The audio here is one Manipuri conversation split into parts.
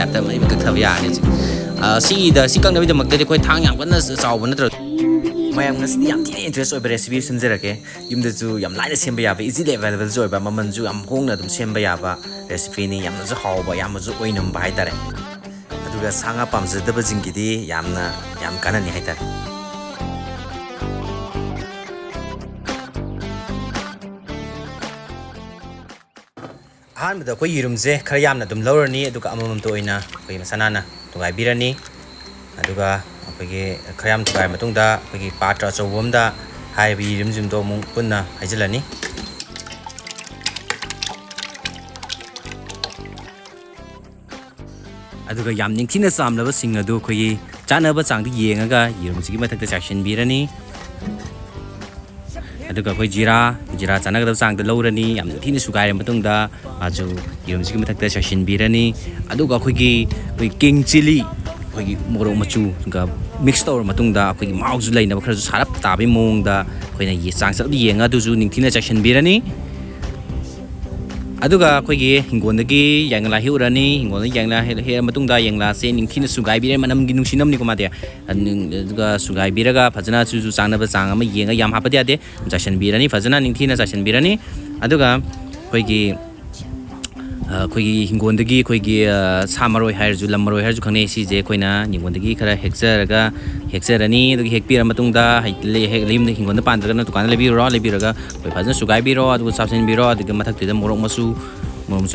ꯇꯥꯏꯞꯇ ꯃꯩ ꯀꯛꯊꯕ ꯌꯥꯔꯅꯤ ꯁꯤꯒꯤꯗ ꯁꯤ ꯀꯛꯅꯕꯒꯤꯗꯃꯛꯇꯗꯤ ꯑꯩꯈꯣꯏ ꯊꯥꯡ ꯌꯥꯝ ꯀꯟꯅ ꯆꯥꯎꯕ ꯅꯠꯇ꯭ꯔꯒ ꯃꯌꯥꯝ ꯉꯁꯤꯗꯤ ꯌꯥꯝ ꯊꯤꯅ ꯏꯟꯇꯔꯦꯁ ꯑꯣꯏꯕ ꯔꯦꯁꯤꯄꯤ ꯁꯦꯝꯖꯔꯛꯀꯦ ꯌꯨꯝꯗꯁꯨ ꯌꯥꯝ ꯂꯥꯏꯅ ꯁꯦꯝꯕ ꯌꯥꯕ ꯏꯖꯤꯂꯤ ꯑꯦꯕꯥꯏꯂꯦꯕꯜꯁꯨ ꯑꯣꯏꯕ ꯃꯃꯜꯁꯨ ꯌꯥꯝ ꯍꯣꯡꯅ ꯑꯗꯨꯝ ꯁꯦꯝꯕ ꯌꯥꯕ ꯔꯦꯁꯤꯄꯤꯅꯤ ꯌꯥꯝꯅꯁꯨ ꯍꯥꯎꯕ ꯌꯥꯝꯅꯁꯨ ꯑꯣꯏꯅꯝꯕ ꯍꯥꯏꯇꯥꯔꯦ ꯑꯗꯨꯒ ꯁꯥ ꯉꯥ ꯄꯥꯝꯖꯗꯕꯁꯤꯡꯒꯤꯗꯤ ꯌꯥꯝ ꯀꯥꯟꯅꯅꯤ ꯍꯥꯏꯇꯥꯔꯦ ꯑꯍꯥꯟꯕꯗ ꯑꯩꯈꯣꯏ ꯌꯦꯔꯨꯝꯁꯦ ꯈꯔ ꯌꯥꯝꯅ ꯑꯗꯨꯝ ꯂꯧꯔꯅꯤ ꯑꯗꯨꯒ ꯑꯃꯃꯝꯇ ꯑꯣꯏꯅ ꯑꯩꯈꯣꯏ ꯃꯁꯥ ꯅꯥꯟꯅ ꯊꯨꯒꯥꯏꯕꯤꯔꯅꯤ ꯑꯗꯨꯒ ꯑꯩꯈꯣꯏꯒꯤ ꯈꯔ ꯌꯥꯝ ꯊꯨꯒꯥꯏꯔ ꯃꯇꯨꯡꯗ ꯑꯩꯈꯣꯏꯒꯤ ꯄꯥꯇ꯭ꯔ ꯑꯆꯧꯕ ꯑꯃꯗ ꯍꯥꯏꯔꯤꯕ ꯌꯦꯔꯨꯝꯁꯤꯡꯗꯣ ꯑꯃꯨꯛ ꯄꯨꯟꯅ ꯍꯩꯖꯤꯜꯂꯅꯤ ꯑꯗꯨꯒ ꯌꯥꯝ ꯅꯤꯡꯊꯤꯅ ꯆꯥꯝꯂꯕꯁꯤꯡ ꯑꯗꯨ ꯑꯩꯈꯣꯏꯒꯤ ꯆꯥꯅꯕ ꯆꯥꯡꯗ ꯌꯦꯡꯉꯒ ꯌꯦꯔꯨꯝꯁꯤꯒꯤ ꯃꯊꯛꯇ ꯆꯥꯏꯁꯤꯟꯕꯤꯔꯅꯤ ꯑꯗꯨꯒ ꯑꯩꯈꯣꯏ ꯖꯤꯔꯥ ꯆꯥꯅꯒꯗꯕ ꯆꯥꯡꯗ ꯂꯧꯔꯅꯤ ꯌꯥꯝ ꯅꯤꯡꯊꯤꯅ ꯁꯨꯒꯥꯏꯔ ꯃꯇꯨꯡꯗ ꯃꯥꯁꯨ ꯌꯦꯔꯨꯝꯁꯤꯒꯤ ꯃꯊꯛꯇ ꯆꯥꯏꯁꯤꯟꯕꯤꯔꯅꯤ ꯑꯗꯨꯒ ꯑꯩꯈꯣꯏꯒꯤ ꯀꯤꯡ ꯆꯤꯂꯤ ꯑꯩꯈꯣꯏꯒꯤ ꯃꯣꯔꯣꯛ ꯃꯆꯨꯒ ꯃꯤꯛꯁ ꯇꯧꯔ ꯃꯇꯨꯡꯗ ꯑꯩꯈꯣꯏꯒꯤ ꯃꯍꯥꯎꯁꯨ ꯂꯩꯅꯕ ꯈꯔꯁꯨ ꯁꯥꯔꯞ ꯇꯥꯕꯒꯤ ꯃꯑꯣꯡꯗ ꯑꯩꯈꯣꯏꯅ ꯆꯥꯡꯆꯠ ꯌꯦꯡꯉ ꯑꯗꯨꯁꯨ ꯅꯤꯡꯊꯤꯅ ꯆꯥꯏꯁꯤꯟꯕꯤꯔꯅꯤ ꯑꯗꯨꯒ ꯑꯩꯈꯣꯏꯒꯤ ꯍꯤꯡꯒꯣꯜꯗꯒꯤ ꯌꯥꯏꯉꯪꯂꯥ ꯍꯦꯛꯎꯔꯅꯤ ꯍꯤꯡꯒꯣꯜꯗ ꯌꯥꯏꯉꯪꯂꯥ ꯍꯦꯛꯑ ꯃꯇꯨꯡꯗ ꯌꯥꯏꯉꯪꯂꯥꯁꯦ ꯅꯤꯡꯊꯤꯅ ꯁꯨꯒꯥꯏꯕꯤꯔꯦ ꯃꯅꯝꯒꯤ ꯅꯨꯡꯁꯤꯅꯕꯅꯤꯀꯣ ꯃꯥꯗꯤ ꯑꯗꯨꯒ ꯁꯨꯒꯥꯏꯕꯤꯔꯒ ꯐꯖꯅ ꯆꯥꯅꯕ ꯆꯥꯡ ꯑꯃ ꯌꯦꯡꯉ ꯌꯥꯝ ꯍꯥꯞꯄꯗꯤ ꯌꯥꯗꯦ ꯆꯥꯏꯁꯤꯟꯕꯤꯔꯅꯤ ꯐꯖꯅ ꯅꯤꯡꯊꯤꯅ ꯆꯥꯏꯁꯤꯟꯕꯤꯔꯅꯤ ꯑꯗꯨꯒ ꯑꯩꯈꯣꯏꯒꯤ ꯍꯤꯡꯒꯣꯜꯗꯒꯤ ꯑꯩꯈꯣꯏꯒꯤ ꯁꯥ ꯃꯔꯣꯏ ꯍꯥꯏꯔꯁꯨ ꯂꯝ ꯃꯔꯣꯏ ꯍꯥꯏꯔꯁꯨ ꯈꯪꯅꯩ ꯁꯤꯁꯦ ꯑꯩꯈꯣꯏꯅ ꯍꯤꯡꯒꯣꯜꯗꯒꯤ ꯈꯔ ꯍꯦꯛꯆꯔꯅꯤ ꯑꯗꯨꯒ ꯍꯦꯛꯄꯤꯔ ꯃꯇꯨꯡꯗ ꯌꯨꯝꯗ ꯍꯤꯡꯒꯣꯜꯗ ꯄꯥꯟꯗ꯭ꯔꯒꯅ ꯗꯨꯀꯥꯟꯗ ꯂꯩꯕꯤꯔꯒ ꯑꯩꯈꯣꯏ ꯐꯖꯅ ꯁꯨꯒꯥꯏꯕꯤꯔꯣ ꯑꯗꯨꯒ ꯆꯥꯝꯁꯤꯟꯕꯤꯔꯣ ꯑꯗꯨꯒ ꯃꯊꯛꯇꯨꯗ ꯃꯣꯔꯣꯛ ꯃꯆꯨ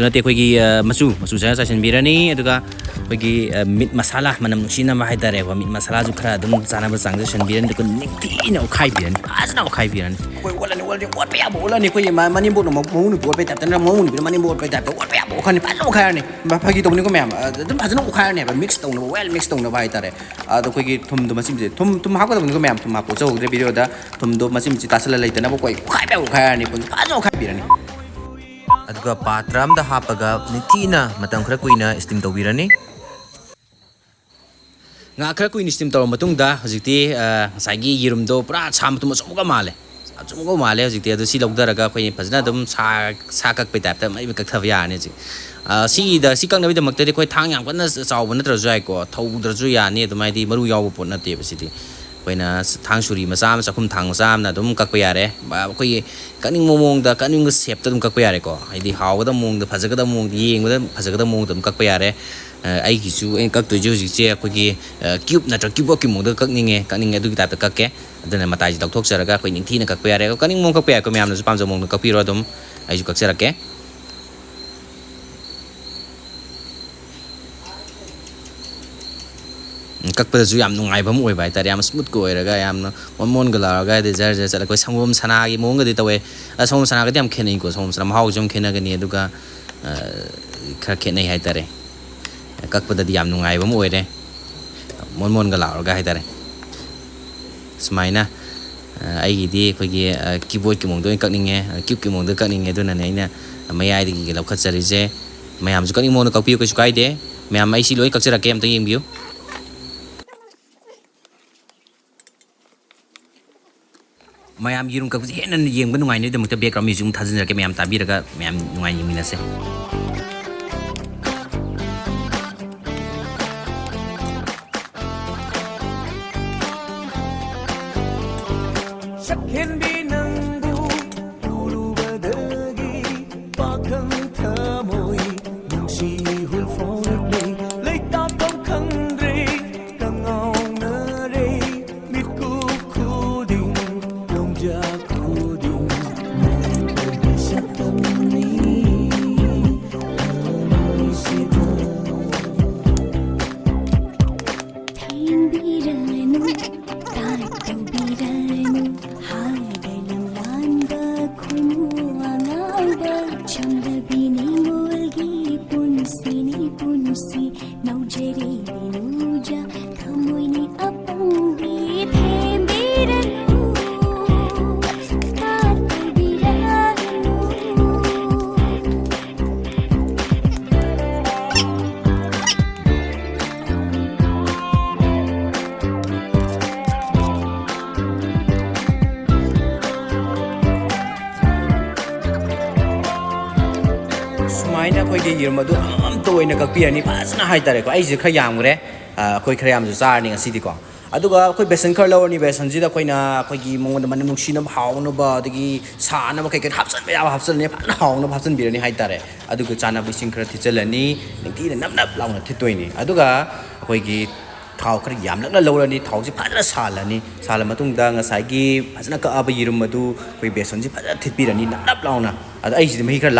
ꯅꯠꯇꯦ ꯑꯩꯈꯣꯏꯒꯤ ꯃꯆꯨ ꯆꯥꯏꯁꯤꯟꯕꯤꯔꯅꯤ ꯑꯗꯨꯒ ꯑꯩꯈꯣꯏꯒꯤ ꯃꯤꯠ ꯃꯁꯥꯂꯥ ꯃꯅꯝ ꯅꯨꯡꯁꯤꯅꯕ ꯍꯥꯏꯇꯥꯔꯦꯀꯣ ꯃꯤꯠ ꯃꯁꯥꯂꯥꯁꯨ ꯈꯔ ꯑꯗꯨꯝ ꯆꯥꯅꯕ ꯆꯥꯡꯗ ꯆꯥꯏꯁꯤꯟꯕꯤꯔꯅꯤ ꯑꯗꯨꯒ ꯅꯤꯡꯊꯤꯅ ꯑꯣꯠꯈꯥꯏꯕꯤꯔꯅꯤ ꯐꯖꯅ ꯑꯣꯠꯈꯥꯏꯕꯤꯔꯅꯤ ꯑꯩꯈꯣꯏ ꯑꯣꯠꯄ ꯌꯥꯕ ꯑꯣꯠꯂꯅꯤ ꯑꯩꯈꯣꯏ ꯃꯅꯤꯡꯕꯣꯛꯅ ꯃꯧ ꯅꯨꯄꯤ ꯑꯣꯠꯄꯩ ꯇꯥꯏꯞꯇ ꯃꯧ ꯅꯨꯄꯤꯅ ꯃꯅꯤꯡꯕꯣꯛ ꯑꯣꯠꯄꯩ ꯇꯥꯏꯞꯇ ꯑꯣꯠꯄ ꯌꯥꯕ ꯑꯣꯠꯈꯥꯏꯔꯅꯤ ꯐꯖꯅ ꯑꯣꯠꯈꯥꯏꯔꯅꯤ ꯐꯥꯒꯤ ꯇꯧꯕꯅꯤꯀꯣ ꯃꯌꯥꯝ ꯑꯗꯨꯝ ꯐꯖꯅ ꯑꯣꯠꯈꯥꯏꯔꯅꯦꯕ ꯃꯤꯛꯁ ꯇꯧꯅꯕ ꯋꯦꯜ ꯃꯤꯛꯁ ꯇꯧꯅꯕ ꯍꯥꯏꯇꯥꯔꯦ ꯑꯗꯣ ꯑꯩꯈꯣꯏꯒꯤ ꯊꯨꯝꯗꯣ ꯃꯆꯤꯝꯁꯦ ꯊꯨꯝ ꯍꯥꯞꯀꯗꯕꯅꯤꯀꯣ ꯃꯌꯥꯝ ꯊꯨꯝ ꯍꯥꯞꯄꯣꯛꯆꯍꯧꯗ꯭ꯔꯦ ꯚꯤꯗꯤꯑꯣꯗ ꯊꯨꯝꯗꯣ ꯃꯆꯤꯝꯁꯦ ꯇꯥꯁꯜꯂ ꯂꯩꯇꯅꯕ ꯑꯩꯈꯣꯏ ꯑꯣꯠꯈꯥꯏꯔꯅꯤ ꯐꯖꯅ ꯑꯣꯠꯈꯥꯏꯕꯤꯔꯅꯤ ꯑꯗꯨꯒ ꯄꯥꯇ꯭ꯔ ꯑꯃꯗ ꯍꯥꯞꯄꯒ ꯅꯤꯡꯊꯤꯅ ꯃꯇꯝ ꯈꯔ ꯀꯨꯏꯅ ꯁ꯭ꯇꯤꯝ ꯇꯧꯕꯤꯔꯅꯤ ꯉꯥ ꯈꯔ ꯀꯨꯏꯅ ꯁ꯭ꯇꯤꯝ ꯇꯧꯔꯕ ꯃꯇꯨꯡꯗ ꯍꯧꯖꯤꯛꯇꯤ ꯉꯁꯥꯏꯒꯤ ꯌꯦꯔꯨꯝꯗꯣ ꯄꯨꯔꯥ ꯁꯥ ꯃꯇꯨꯝ ꯑꯆꯧꯕꯒ ꯃꯥꯜꯂꯦ ꯍꯧꯖꯤꯛꯇꯤ ꯑꯗꯨ ꯁꯤ ꯂꯧꯊꯔꯒ ꯑꯩꯈꯣꯏ ꯐꯖꯅ ꯑꯗꯨꯝ ꯁꯥ ꯀꯛꯄꯩ ꯇꯥꯏꯞꯇ ꯃꯩ ꯀꯛꯊꯕ ꯌꯥꯔꯅꯤ ꯍꯧꯖꯤꯛ ꯁꯤ ꯀꯛꯅꯕꯒꯤꯗꯃꯛꯇꯗꯤ ꯑꯩꯈꯣꯏ ꯊꯥꯡ ꯌꯥꯝ ꯀꯟꯅ ꯆꯥꯎꯕ ꯅꯠꯇ꯭ꯔꯁꯨ ꯌꯥꯏꯀꯣ ꯊꯧꯗ꯭ꯔꯁꯨ ꯌꯥꯅꯤ ꯑꯗꯨꯝ ꯍꯥꯏꯗꯤ ꯃꯔꯨ ꯌꯥꯎꯕ ꯄꯣꯠ ꯅꯠꯇꯦꯕ ꯁꯤꯗꯤ ꯑꯩꯈꯣꯏꯅ ꯊꯥꯡ ꯁꯨꯔꯤ ꯃꯆꯥ ꯑꯃ ꯆꯥꯛꯈꯨꯝ ꯊꯥꯡ ꯃꯆꯥ ꯑꯃꯅ ꯑꯗꯨꯝ ꯀꯛꯄ ꯌꯥꯔꯦ ꯑꯩꯈꯣꯏꯒꯤ ꯀꯛꯅꯤꯡꯕ ꯃꯑꯣꯡꯗ ꯀꯛꯅꯤꯡꯕ ꯁꯦꯞꯇ ꯑꯗꯨꯝ ꯀꯛꯄ ꯌꯥꯔꯦꯀꯣ ꯍꯥꯏꯗꯤ ꯍꯥꯎꯒꯗꯕ ꯃꯑꯣꯡꯗ ꯐꯖꯒꯗꯕ ꯃꯑꯣꯡꯗ ꯌꯦꯡꯕꯗ ꯐꯖꯒꯗꯕ ꯃꯑꯣꯡꯗ ꯑꯗꯨꯝ ꯀꯛꯄ ꯌꯥꯔꯦ ꯑꯩꯒꯤꯁꯨ ꯑꯩꯅ ꯀꯛꯇꯣꯏꯁꯦ ꯍꯧꯖꯤꯛꯁꯦ ꯑꯩꯈꯣꯏꯒꯤ ꯀ꯭ꯌꯨꯕ ꯅꯠꯇ꯭ꯔꯒ ꯀ꯭ꯌꯨꯕꯀꯤ ꯃꯑꯣꯡꯗ ꯀꯛꯅꯤꯡꯉꯦ ꯑꯗꯨꯒꯤ ꯇꯥꯏꯞꯇ ꯀꯛꯀꯦ ꯑꯗꯨꯅ ꯃꯇꯥꯏꯁꯦ ꯂꯧꯊꯣꯛꯆꯔꯒ ꯑꯩꯈꯣꯏ ꯅꯤꯡꯊꯤꯅ ꯀꯛꯄ ꯌꯥꯔꯦ ꯀꯛꯅꯤꯡꯕ ꯃꯑꯣꯡ ꯀꯛꯄ ꯌꯥꯏꯀꯣ ꯃꯌꯥꯝꯅꯁꯨ ꯄꯥꯝꯖꯕ ꯃꯑꯣꯡꯗ ꯀꯛꯄꯤꯔꯣ ꯑꯗꯨꯝ ꯑꯩꯁꯨ ꯀꯛꯆꯔꯛꯀꯦ ꯀꯛꯄꯗꯁꯨ ꯌꯥꯝ ꯅꯨꯡꯉꯥꯏꯕ ꯑꯃ ꯑꯣꯏꯕ ꯍꯥꯏꯇꯥꯔꯦ ꯌꯥꯝ ꯁ꯭ꯃꯨꯠꯀ ꯑꯣꯏꯔꯒ ꯌꯥꯝꯅ ꯃꯣꯟꯒ ꯂꯥꯎꯔꯒ ꯍꯥꯏꯗꯤ ꯖꯔ ꯆꯠꯂꯒ ꯑꯩꯈꯣꯏ ꯁꯪꯒꯣꯝ ꯁꯅꯥꯒꯤ ꯃꯑꯣꯡꯒꯗꯤ ꯇꯧꯋꯦ ꯁꯪꯒꯣꯝ ꯁꯅꯥꯒꯗꯤ ꯌꯥꯝ ꯈꯦꯠꯅꯩꯀꯣ ꯁꯪꯒꯣꯝ ꯁꯅꯥ ꯃꯍꯥꯎꯁꯨ ꯌꯥꯝ ꯈꯦꯠꯅꯒꯅꯤ ꯑꯗꯨꯒ ꯈꯔ ꯈꯦꯠꯅꯩ ꯍꯥꯏꯇꯥꯔꯦ ꯀꯛꯄꯗꯗꯤ ꯌꯥꯝ ꯅꯨꯡꯉꯥꯏꯕ ꯑꯃ ꯑꯣꯏꯔꯦ ꯃꯣꯟꯒ ꯂꯥꯎꯔꯒ ꯍꯥꯏꯇꯥꯔꯦ ꯁꯨꯃꯥꯏꯅ ꯑꯩꯒꯤꯗꯤ ꯑꯩꯈꯣꯏꯒꯤ ꯀꯤꯕꯣꯔꯗꯀꯤ ꯃꯑꯣꯡꯗ ꯑꯣꯏꯅ ꯀꯛꯅꯤꯡꯉꯦ ꯀ꯭ꯌꯨꯕꯀꯤ ꯃꯑꯣꯡꯗ ꯀꯛꯅꯤꯡꯉꯦ ꯑꯗꯨꯅꯅꯦ ꯑꯩꯅ ꯃꯌꯥꯏꯗꯒꯤ ꯂꯧꯈꯠꯆꯔꯤꯁꯦ ꯃꯌꯥꯝꯁꯨ ꯀꯛꯅꯤꯡꯕ ꯃꯑꯣꯡꯗ ꯀꯛꯄꯤꯌꯨ ꯀꯩꯁꯨ ꯀꯥꯏꯗꯦ ꯃꯌꯥꯝ ꯑꯩ ꯁꯤ ꯂꯣꯏ ꯀꯛꯆꯔꯛꯀꯦ ꯑꯝꯇ ꯌꯦꯡꯕꯤꯌꯨ ꯃꯌꯥꯝ ꯌꯦꯔꯨꯝ ꯀꯛꯄꯁꯦ ꯍꯦꯟꯅ ꯌꯦꯡꯕ ꯅꯨꯡꯉꯥꯏꯅꯕꯒꯤꯗꯃꯛꯇ ꯕꯦꯛꯒ꯭ꯔꯥꯎꯟ ꯃ꯭ꯌꯨꯖꯤꯛ ꯑꯃꯨꯛ ꯊꯥꯖꯤꯟꯖꯔꯛꯀꯦ ꯃꯌꯥꯝ ꯇꯥꯕꯤꯔꯒ ꯃꯌꯥꯝ ꯅꯨꯡꯉꯥꯏꯅ ꯌꯦꯡꯃꯤꯟꯅꯁꯦ ꯁꯨꯃꯥꯏꯅ ꯑꯩꯈꯣꯏꯒꯤ ꯌꯦꯔꯨꯝ ꯑꯗꯨ ꯑꯃꯃꯝꯇ ꯑꯣꯏꯅ ꯀꯛꯄꯤꯔꯅꯤ ꯐꯖꯅ ꯍꯥꯏꯇꯥꯔꯦꯀꯣ ꯑꯩꯁꯦ ꯈꯔ ꯌꯥꯝꯈ꯭ꯔꯦ ꯑꯩꯈꯣꯏ ꯈꯔ ꯌꯥꯝꯁꯨ ꯆꯥꯔꯅꯤ ꯉꯁꯤꯗꯤꯀꯣ ꯑꯗꯨꯒ ꯑꯩꯈꯣꯏ ꯕꯦꯁꯟ ꯈꯔ ꯂꯧꯔꯅꯤ ꯕꯦꯁꯟꯁꯤꯗ ꯑꯩꯈꯣꯏꯒꯤ ꯃꯉꯣꯟꯗ ꯃꯅꯝ ꯅꯨꯡꯁꯤꯅꯕ ꯍꯥꯎꯅꯕ ꯑꯗꯒꯤ ꯁꯥꯅꯕ ꯀꯩꯀꯩ ꯍꯥꯞꯆꯤꯟꯕ ꯌꯥꯕ ꯍꯥꯞꯆꯤꯜꯂꯅꯤ ꯐꯖꯅ ꯍꯥꯎꯅꯕ ꯍꯥꯞꯆꯤꯟꯕꯤꯔꯅꯤ ꯍꯥꯏꯇꯥꯔꯦ ꯑꯗꯨꯒ ꯆꯥꯅꯕ ꯏꯁꯤꯡ ꯈꯔ ꯊꯤꯠꯆꯜꯂꯅꯤ ꯅꯤꯡꯊꯤꯅ ꯅꯞ ꯅꯞ ꯂꯥꯎꯅ ꯊꯤꯠꯇꯣꯏꯅꯤ ꯑꯗꯨꯒ ꯑꯩꯈꯣꯏꯒꯤ ꯊꯥꯎ ꯈꯔ ꯌꯥꯝꯂꯛꯅ ꯂꯧꯔꯅꯤ ꯊꯥꯎꯁꯤ ꯐꯖꯅ ꯁꯥꯍꯜꯂꯅꯤ ꯁꯥꯍꯜꯂ ꯃꯇꯨꯡꯗ ꯉꯁꯥꯏꯒꯤ ꯐꯖꯅ ꯀꯛꯑꯕ ꯌꯦꯔꯨꯝ ꯑꯗꯨ ꯑꯩꯈꯣꯏ ꯕꯦꯁꯟꯁꯤ ꯐꯖꯅ ꯊꯤꯠꯄꯤꯔꯅꯤ ꯅꯞ ꯅꯞ ꯂꯥꯎꯅ ꯑꯗꯣ ꯑꯩꯁꯤꯗꯤ ꯃꯍꯤ ꯈꯔ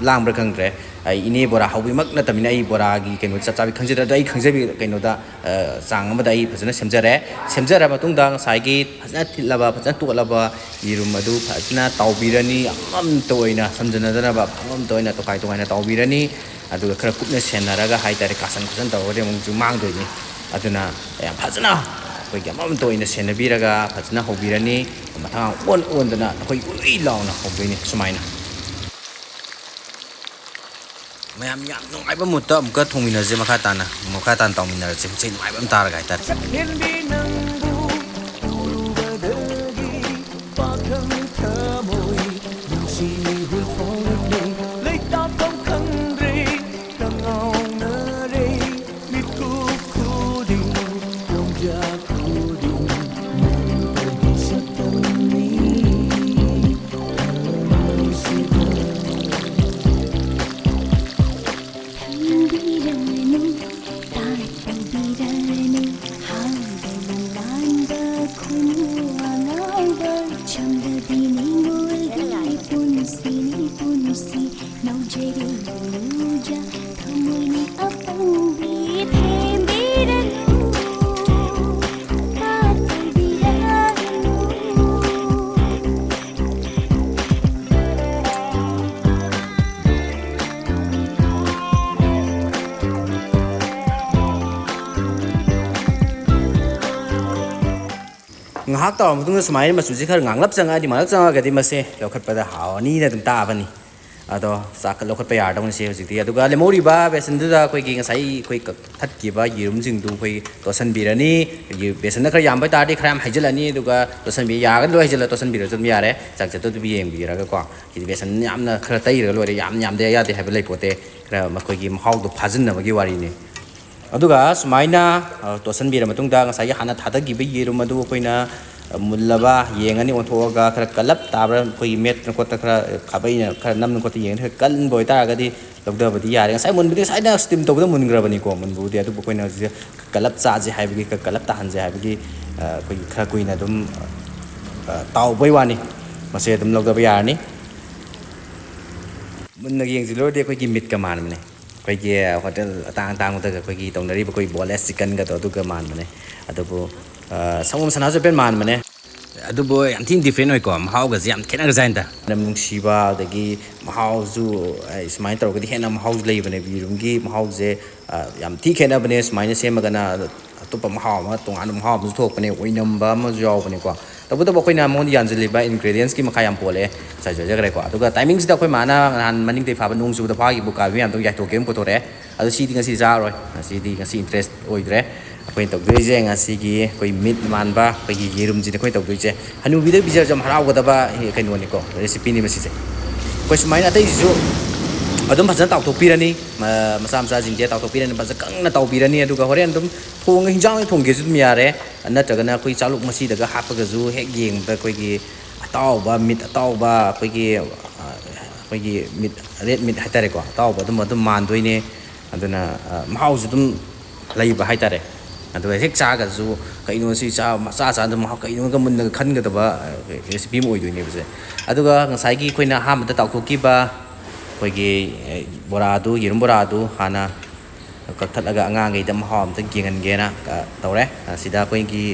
ꯂꯥꯡꯕ꯭ꯔꯥ ꯈꯪꯗ꯭ꯔꯦ ꯑꯩ ꯏꯅꯦ ꯕꯣꯔꯥ ꯍꯧꯕꯤꯃꯛ ꯅꯠꯇꯕꯅꯤꯅ ꯑꯩ ꯕꯣꯔꯥꯒꯤ ꯀꯩꯅꯣ ꯆꯞ ꯆꯥꯕꯤ ꯈꯪꯖꯗ꯭ꯔꯦ ꯑꯩ ꯈꯪꯖꯕꯤ ꯀꯩꯅꯣꯗ ꯆꯥꯡ ꯑꯃꯗ ꯑꯩ ꯐꯖꯅ ꯁꯦꯝꯖꯔ ꯃꯇꯨꯡꯗ ꯉꯁꯥꯏꯒꯤ ꯐꯖꯅ ꯊꯤꯠꯂꯕ ꯐꯖꯅ ꯇꯣꯠꯂꯕ ꯌꯦꯔꯨꯝ ꯑꯗꯨ ꯐꯖꯅ ꯇꯥꯎꯕꯤꯔꯅꯤ ꯑꯃꯃꯝꯇ ꯑꯣꯏꯅ ꯁꯝꯖꯟꯅꯗꯅꯕ ꯑꯃꯃꯝꯇ ꯑꯣꯏꯅ ꯇꯣꯈꯥꯏ ꯇꯣꯈꯥꯏꯅ ꯇꯥꯎꯕꯤꯔꯅꯤ ꯑꯗꯨꯒ ꯈꯔ ꯀꯨꯞꯅ ꯁꯦꯟꯅꯔꯒ ꯍꯥꯏꯇꯥꯔꯦ ꯀꯥꯁꯟ ꯈꯣꯠꯆꯟ ꯇꯧꯔꯒꯗꯤ ꯑꯃꯨꯛꯁꯨ ꯃꯥꯡꯗꯣꯏꯅꯤ ꯑꯗꯨꯅ ꯌꯥꯝ ꯐꯖꯅ ꯑꯩꯈꯣꯏꯒꯤ ꯑꯃꯃꯝꯇ ꯑꯣꯏꯅ ꯁꯦꯟꯅꯕꯤꯔꯒ ꯐꯖꯅ ꯍꯧꯕꯤꯔꯅꯤ ꯃꯊꯪ ꯑꯣꯟꯗꯅ ꯑꯩꯈꯣꯏ ꯎꯏ ꯂꯥꯎꯅ ꯍꯧꯗꯣꯏꯅꯤ ꯁꯨꯃꯥꯏꯅ ꯃꯌꯥꯝ ꯌꯥꯝ ꯅꯨꯡꯉꯥꯏꯕ ꯃꯨꯠꯇ ꯑꯃꯨꯛꯀ ꯊꯣꯡꯃꯤꯟꯅꯔꯁꯦ ꯃꯈꯥ ꯇꯥꯅ ꯇꯧꯃꯤꯟꯅꯔꯁꯦ ꯏꯁꯩ ꯅꯨꯡꯉꯥꯏꯕ ꯑꯃ ꯇꯥꯔꯒ ꯍꯥꯏꯇꯥꯔꯦ ngahak taw mutung sumai masuji khar nganglap changadi mase lokhatpada hawani na dum taabani ado sak lokhat pa yar dong se hojikti aduga lemori ba besan du da koi gi ngasai koi that ki ba yirum jing du koi tosan birani besan khar yam bai ta di khram haijalani aduga tosan bi ya ga loi hajala tosan bir jum yare chak chat du bi yem bi ra ga ko ki besan yam na khar tai ra loi yam de ya de ha lai pote khra ma koi gi mahau du phajin na ba gi wari ni aduga sumaina tosan bira matung da ngasai hana thada gi bi yirum adu koina mullaba yengani onthoga khara kalap tabra koi met na kota khara khabai na khara nam na kota yeng khara kal boi ta ga di logda badi yare ngasai mun bi sai na steam to da mun gra bani ko mun bu di adu koina kalap cha ji hai bi kalap ta han ji hai bi koi khara koi na dum taw boi wani mase dum logda ba yar ni mun na yeng ji lo de koi gi mit ka man ne koi gi hotel tang tang ta koi gi tong nari ba koi boneless chicken ga to ga man ne adu bu samom sana je pen man mane adu boy am thin different oi ko mahau ga jam khena ga zain da nam nung siba dagi mahau zu ismain tar ga di hena mahau lei bane birum gi mahau je yam thi khena bane ismain se ma ga na atopa mahau ma tong an mahau mu thok bane oi namba ma jaw bane ko tabu tabu koi na mon yan je ba ingredients ki makha yam pole sai jo ja ga ko adu ga timing sida koi mana han maning te fa ba nung su da pha gi bu ka bi yam to yai to game ko to re adu si di ngasi ja roi si di ngasi interest oi dre ꯑꯩꯈꯣꯏ ꯇꯧꯗꯣꯏꯁꯦ ꯉꯁꯤꯒꯤ ꯑꯩꯈꯣꯏ ꯃꯤꯠ ꯃꯥꯟꯕ ꯑꯩꯈꯣꯏꯒꯤ ꯌꯦꯔꯨꯝꯁꯤꯅ ꯑꯩꯈꯣꯏ ꯇꯧꯗꯣꯏꯁꯦ ꯍꯅꯨꯕꯤꯗ ꯄꯤꯖꯔꯁꯨ ꯌꯥꯝ ꯍꯔꯥꯎꯒꯗꯕ ꯀꯩꯅꯣꯅꯤꯀꯣ ꯔꯦꯁꯤꯄꯤꯅꯤ ꯃꯁꯤꯁꯦ ꯑꯩꯈꯣꯏ ꯁꯨꯃꯥꯏꯅ ꯑꯇꯩꯁꯤꯁꯨ ꯑꯗꯨꯝ ꯐꯖꯅ ꯇꯥꯎꯊꯣꯛꯄꯤꯔꯅꯤ ꯃꯆꯥ ꯃꯆꯥꯁꯤꯡꯁꯦ ꯇꯥꯎꯊꯣꯛꯄꯤꯔꯅꯤ ꯐꯖꯅ ꯀꯪꯅ ꯇꯥꯎꯕꯤꯔꯅꯤ ꯑꯗꯨꯒ ꯍꯣꯔꯦꯟ ꯑꯗꯨꯝ ꯍꯤꯟꯖꯥꯡ ꯊꯣꯡꯒꯦꯁꯨ ꯑꯗꯨꯝ ꯌꯥꯔꯦ ꯅꯠꯇ꯭ꯔꯒꯅ ꯑꯩꯈꯣꯏ ꯆꯥꯂꯨꯛ ꯃꯆꯤꯗꯒ ꯍꯥꯞꯄꯒꯁꯨ ꯍꯦꯛ ꯌꯦꯡꯕꯗ ꯑꯩꯈꯣꯏꯒꯤ ꯑꯇꯥꯎꯕ ꯃꯤꯠ ꯑꯇꯥꯎꯕ ꯑꯩꯈꯣꯏꯒꯤ ꯃꯤꯠ ꯔꯦꯠ ꯃꯤꯠ ꯍꯥꯏꯇꯥꯔꯦꯀꯣ ꯑꯇꯥꯎꯕ ꯑꯗꯨꯝ ꯃꯥꯟꯗꯣꯏꯅꯦ ꯑꯗꯨꯅ ꯃꯍꯥꯎꯁꯨ ꯑꯗꯨꯝ ꯂꯩꯕ ꯍꯥꯏꯇꯥꯔꯦ ꯑꯗꯨꯒ ꯍꯦꯛ ꯆꯥꯒꯁꯨ ꯀꯩꯅꯣ ꯁꯤ ꯆꯥꯗ ꯃꯍꯥꯎ ꯀꯩꯅꯣꯒ ꯃꯨꯟꯅꯒ ꯈꯟꯒꯗꯕ ꯔꯦꯁꯤꯄꯤ ꯑꯃ ꯑꯣꯏꯗꯣꯏꯅꯦꯕꯁꯦ ꯑꯗꯨꯒ ꯉꯁꯥꯏꯒꯤ ꯑꯩꯈꯣꯏꯅ ꯑꯍꯥꯟꯕꯗ ꯇꯥꯎꯊꯣꯛꯈꯤꯕ ꯑꯩꯈꯣꯏꯒꯤ ꯕꯣꯔꯥꯗꯨ ꯌꯦꯔꯨꯝ ꯕꯣꯔꯥꯗꯨ ꯍꯥꯟꯅ ꯀꯛꯊꯠꯂꯒ ꯑꯉꯥꯡꯈꯩꯗ ꯃꯍꯥꯎ ꯑꯝꯇ ꯌꯦꯡꯍꯟꯒꯦꯅ ꯇꯧꯔꯦ ꯁꯤꯗ ꯑꯩꯈꯣꯏꯒꯤ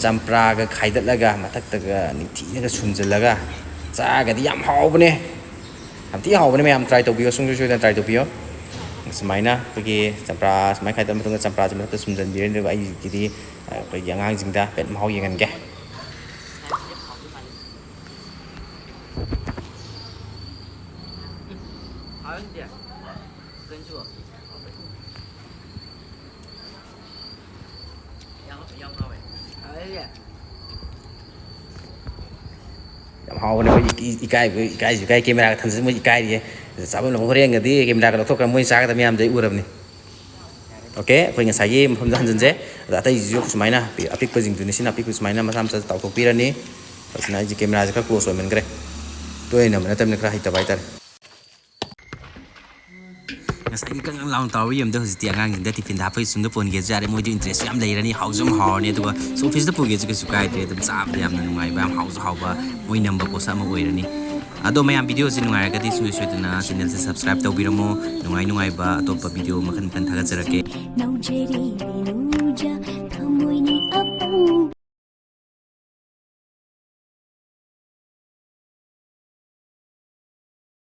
ꯆꯝꯄ꯭ꯔꯥꯒ ꯈꯥꯏꯗꯠꯂꯒ ꯃꯊꯛꯇꯒ ꯅꯤꯡꯊꯤꯅꯒ ꯁꯨꯝꯖꯤꯜꯂꯒ ꯆꯥꯒꯗꯤ ꯌꯥꯝ ꯍꯥꯎꯕꯅꯦ ꯌꯥꯝ ꯊꯤ ꯍꯥꯎꯕꯅꯦ ꯃꯌꯥꯝ ꯇ꯭ꯔꯥꯏ ꯇꯧꯕꯤꯌꯣ ꯁꯨꯡꯁꯣꯏ ꯁꯣꯏꯗꯅ ꯇ꯭ꯔꯥꯏ ꯇꯧꯕꯤꯌꯣ ꯁꯨꯃꯥꯏꯅ ꯑꯩꯈꯣꯏꯒꯤ ꯆꯝꯄ꯭ꯔꯥ ꯁꯨꯃꯥꯏꯅ ꯈꯥꯏꯗꯠꯂ ꯃꯇꯨꯡꯗ ꯆꯝꯄ꯭ꯔꯥꯁꯤ ꯃꯊꯛꯇ ꯁꯨꯝꯖꯤꯟꯕꯤꯔꯅꯤ ꯑꯗꯨꯒ ꯑꯩꯒꯤꯗꯤ ꯑꯩꯈꯣꯏꯒꯤ ꯑꯉꯥꯡꯁꯤꯡꯗ ꯄꯦꯠ ꯃꯍꯥꯎ ꯌꯦꯡꯍꯟꯒꯦ ꯌꯥꯝ ꯍꯥꯎꯕꯅꯦ ꯑꯩꯈꯣꯏ ꯏꯀꯥꯏ ꯀꯦꯃꯦꯔꯥꯒ ꯊꯝꯖꯤꯟ ꯃꯣꯏ ꯏꯀꯥꯏꯔꯤꯌꯦ ꯆꯥꯕ ꯂꯣꯡ ꯍꯣꯔꯦꯟꯒꯗꯤ ꯀꯦꯃꯦꯔꯥꯒ ꯂꯧꯊꯣꯛꯈ꯭ꯔꯒ ꯃꯣꯏ ꯆꯥꯒꯗꯕ ꯃꯌꯥꯝꯗꯣ ꯑꯩ ꯎꯔꯕꯅꯤ ꯑꯣꯀꯦ ꯑꯩꯈꯣꯏ ꯉꯁꯥꯏꯒꯤ ꯃꯐꯝꯗ ꯍꯟꯖꯤꯟꯁꯦ ꯑꯗ ꯑꯇꯩꯁꯤꯁꯨ ꯁꯨꯃꯥꯏꯅ ꯑꯄꯤꯛꯄꯁꯤꯡꯗꯨꯅꯤ ꯁꯤꯅ ꯑꯄꯤꯛꯄ ꯁꯨꯃꯥꯏꯅ ꯃꯆꯥ ꯃꯆꯥ ꯇꯥꯎꯊꯣꯛꯄꯤꯔꯅꯤ ꯑꯁꯤꯅ ꯑꯩꯁꯦ ꯀꯦꯃꯦꯔꯥꯁꯦ ꯈꯔ ꯀ꯭ꯂꯣꯖ ꯑꯣꯏꯃꯟꯈ꯭ꯔꯦ ꯇꯣꯏꯅꯕ ꯅꯠꯇꯕꯅꯤꯅ ꯈꯔ ꯍꯩꯇꯕ ꯍꯥꯏꯇꯥꯔꯦ ꯉꯁꯥꯏꯒꯤ ꯀꯪ ꯂꯥꯎꯅ ꯇꯧꯔꯕ ꯌꯦꯡꯕꯗ ꯍꯧꯖꯤꯛꯇꯤ ꯑꯉꯥꯡꯁꯤꯡꯗ ꯇꯤꯐꯤꯟꯗ ꯍꯥꯞꯄꯒꯤ ꯁꯨꯝꯗ ꯄꯨꯟꯒꯦꯁꯨ ꯌꯥꯔꯦ ꯃꯣꯏꯗꯨ ꯏꯟꯇꯔꯦꯁꯁꯨ ꯌꯥꯝ ꯂꯩꯔꯅꯤ ꯍꯥꯎꯁꯨ ꯌꯥꯝ ꯍꯥꯎꯔꯅꯤ ꯑꯗꯨꯒ ꯑꯣꯐꯤꯁꯇ ꯄꯨꯒꯦꯁꯨ ꯀꯩꯁꯨ ꯀꯥꯏꯗ꯭ꯔꯦ ꯑꯗꯨꯝ ꯆꯥꯕꯗ ꯌꯥꯝꯅ ꯅꯨꯡꯉꯥꯏꯕ ꯌꯥꯝ ꯍꯥꯎꯁꯨ ꯍꯥꯎꯕ ꯃꯣꯏ ꯅꯝꯕ ꯄꯣꯠꯁꯛ ꯑꯃ ꯑꯣꯏꯔꯅꯤ ꯑꯗꯣ ꯃꯌꯥꯝ ꯚꯤꯗꯤꯑꯣꯁꯤ ꯅꯨꯡꯉꯥꯏꯔꯒꯗꯤ ꯁꯨꯡꯁꯣꯏ ꯁꯣꯏꯗꯅ ꯆꯦꯅꯦꯜꯁꯦ ꯁꯕꯁꯀ꯭ꯔꯥꯏꯕ ꯇꯧꯕꯤꯔꯝꯃꯣ ꯅꯨꯡꯉꯥꯏꯕ ꯑꯇꯣꯞꯄ ꯚꯤꯗꯤꯑꯣ ꯃꯈꯟ ꯊꯥꯒꯠꯆꯔꯛꯀꯦ